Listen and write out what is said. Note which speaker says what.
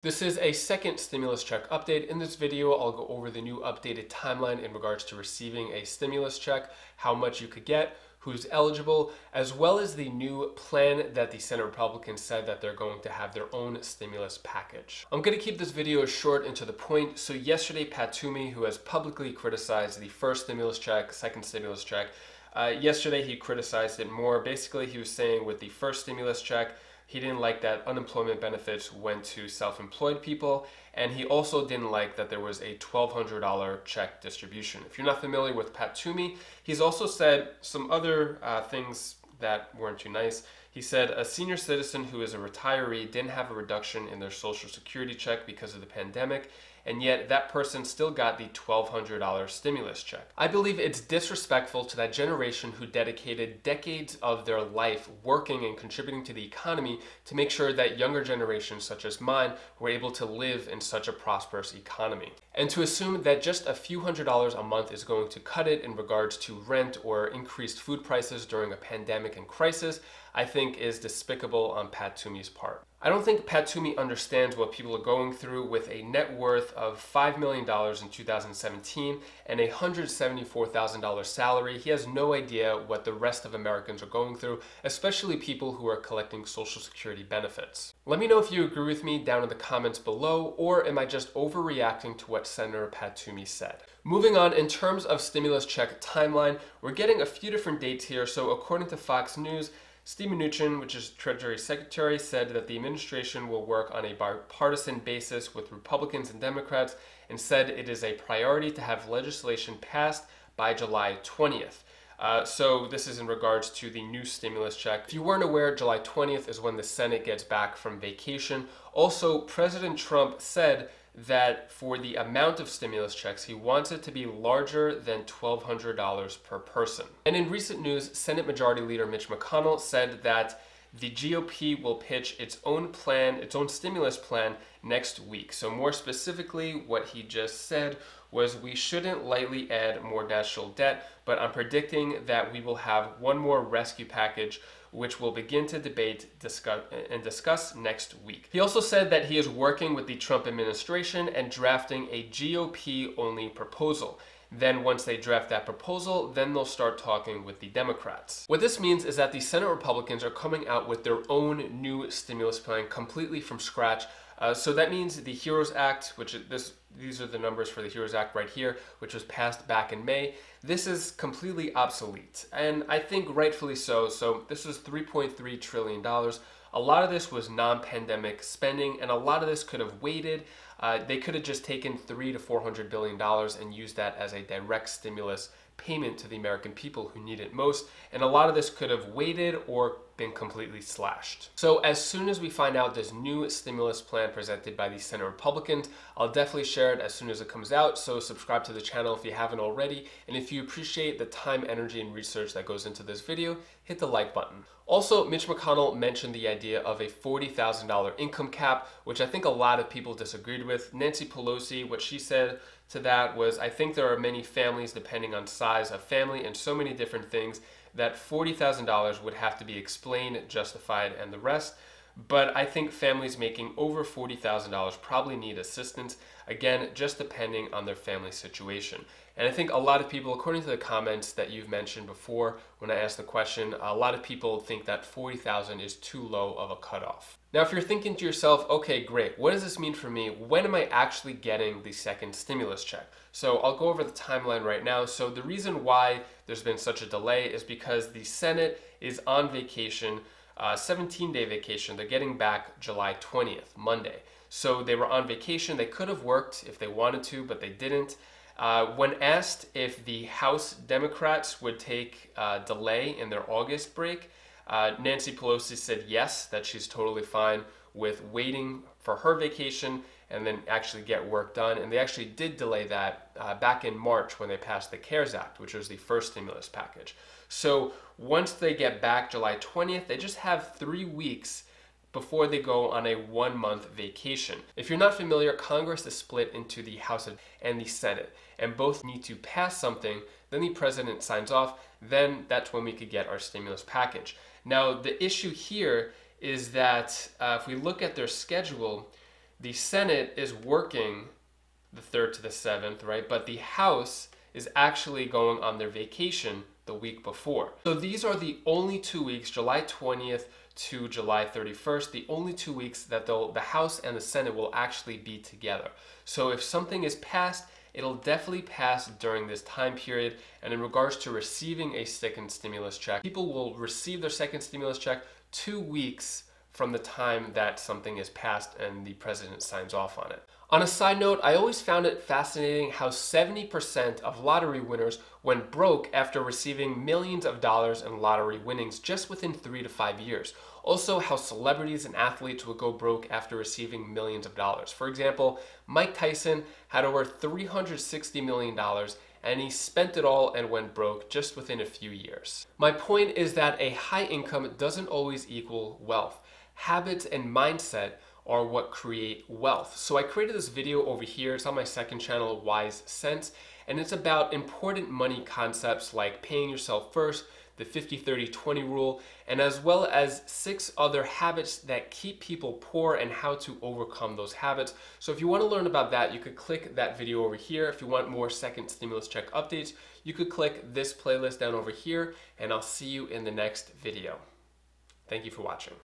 Speaker 1: This is a second stimulus check update. In this video, I'll go over the new updated timeline in regards to receiving a stimulus check, how much you could get, who's eligible, as well as the new plan that the Senate Republicans said that they're going to have their own stimulus package. I'm going to keep this video short and to the point. So yesterday, Pat Toomey, who has publicly criticized the first stimulus check, second stimulus check, yesterday he criticized it more. Basically, he was saying with the first stimulus check, he didn't like that unemployment benefits went to self-employed people, and he also didn't like that there was a $1,200 check distribution. If you're not familiar with Pat Toomey, he's also said some other things that weren't too nice. He said a senior citizen who is a retiree didn't have a reduction in their Social Security check because of the pandemic, and yet that person still got the $1,200 stimulus check. I believe it's disrespectful to that generation who dedicated decades of their life working and contributing to the economy to make sure that younger generations such as mine were able to live in such a prosperous economy. And to assume that just a few $100s a month is going to cut it in regards to rent or increased food prices during a pandemic and crisis, I think is despicable on Pat Toomey's part. I don't think Pat Toomey understands what people are going through with a net worth of $5 million in 2017 and a $174,000 salary. He has no idea what the rest of Americans are going through, especially people who are collecting Social Security benefits. Let me know if you agree with me down in the comments below, or am I just overreacting to what Senator Pat Toomey said? Moving on, in terms of stimulus check timeline, we're getting a few different dates here. So according to Fox News, Steve Mnuchin, which is Treasury Secretary, said that the administration will work on a bipartisan basis with Republicans and Democrats, and said it is a priority to have legislation passed by July 20th. So this is in regards to the new stimulus check. If you weren't aware, July 20th is when the Senate gets back from vacation. Also, President Trump said that for the amount of stimulus checks, he wants it to be larger than $1,200 per person. And in recent news, Senate Majority Leader Mitch McConnell said that the GOP will pitch its own plan, its own stimulus plan next week. So more specifically, what he just said was we shouldn't lightly add more national debt, but I'm predicting that we will have one more rescue package which we'll begin to discuss next week. He also said that he is working with the Trump administration and drafting a GOP-only proposal. Then once they draft that proposal, then they'll start talking with the Democrats. What this means is that the Senate Republicans are coming out with their own new stimulus plan completely from scratch. So that means the HEROES Act, these are the numbers for the HEROES Act right here, which was passed back in May. This is completely obsolete, and I think rightfully so. So this is $3.3 trillion. A lot of this was non-pandemic spending, and a lot of this could have waited. They could have just taken $300 to $400 billion and used that as a direct stimulus payment to the American people who need it most, and a lot of this could have waited or been completely slashed. So as soon as we find out this new stimulus plan presented by the Senate Republicans, I'll definitely share it as soon as it comes out, so subscribe to the channel if you haven't already, and if you appreciate the time, energy, and research that goes into this video, hit the like button. Also, Mitch McConnell mentioned the idea of a $40,000 income cap, which I think a lot of people disagreed with. Nancy Pelosi, what she said to that was, I think there are many families, depending on size of family and so many different things, that $40,000 would have to be explained, justified, and the rest. But I think families making over $40,000 probably need assistance, again, just depending on their family situation. And I think a lot of people, according to the comments that you've mentioned before when I asked the question, a lot of people think that $40,000 is too low of a cutoff. Now, if you're thinking to yourself, okay, great, what does this mean for me? When am I actually getting the second stimulus check? So I'll go over the timeline right now. So the reason why there's been such a delay is because the Senate is on vacation, 17-day vacation. They're getting back July 20th, Monday. So they were on vacation. They could have worked if they wanted to, but they didn't. When asked if the House Democrats would take a delay in their August break, Nancy Pelosi said yes, that she's totally fine with waiting for her vacation and then actually get work done. And they actually did delay that back in March when they passed the CARES Act, which was the first stimulus package. So once they get back July 20th, they just have 3 weeks before they go on a 1-month vacation. If you're not familiar, Congress is split into the House and the Senate, and both need to pass something, then the president signs off, then that's when we could get our stimulus package. Now, the issue here is that if we look at their schedule, the Senate is working the 3rd to the 7th, right? But the House is actually going on their vacation the week before. So these are the only 2 weeks, July 20th to July 31st, the only 2 weeks that the House and the Senate will actually be together. So if something is passed, it'll definitely pass during this time period. And in regards to receiving a second stimulus check, people will receive their second stimulus check 2 weeks from the time that something is passed and the president signs off on it. On a side note, I always found it fascinating how 70% of lottery winners went broke after receiving millions of dollars in lottery winnings just within 3 to 5 years. Also, how celebrities and athletes would go broke after receiving millions of dollars. For example, Mike Tyson had over $360 million and he spent it all and went broke just within a few years. My point is that a high income doesn't always equal wealth. Habits and mindset are what create wealth. So I created this video over here. It's on my second channel, Wise Sense, and it's about important money concepts like paying yourself first, the 50-30-20 rule, and as well as 6 other habits that keep people poor and how to overcome those habits. So if you want to learn about that, you could click that video over here. If you want more second stimulus check updates, you could click this playlist down over here, and I'll see you in the next video. Thank you for watching.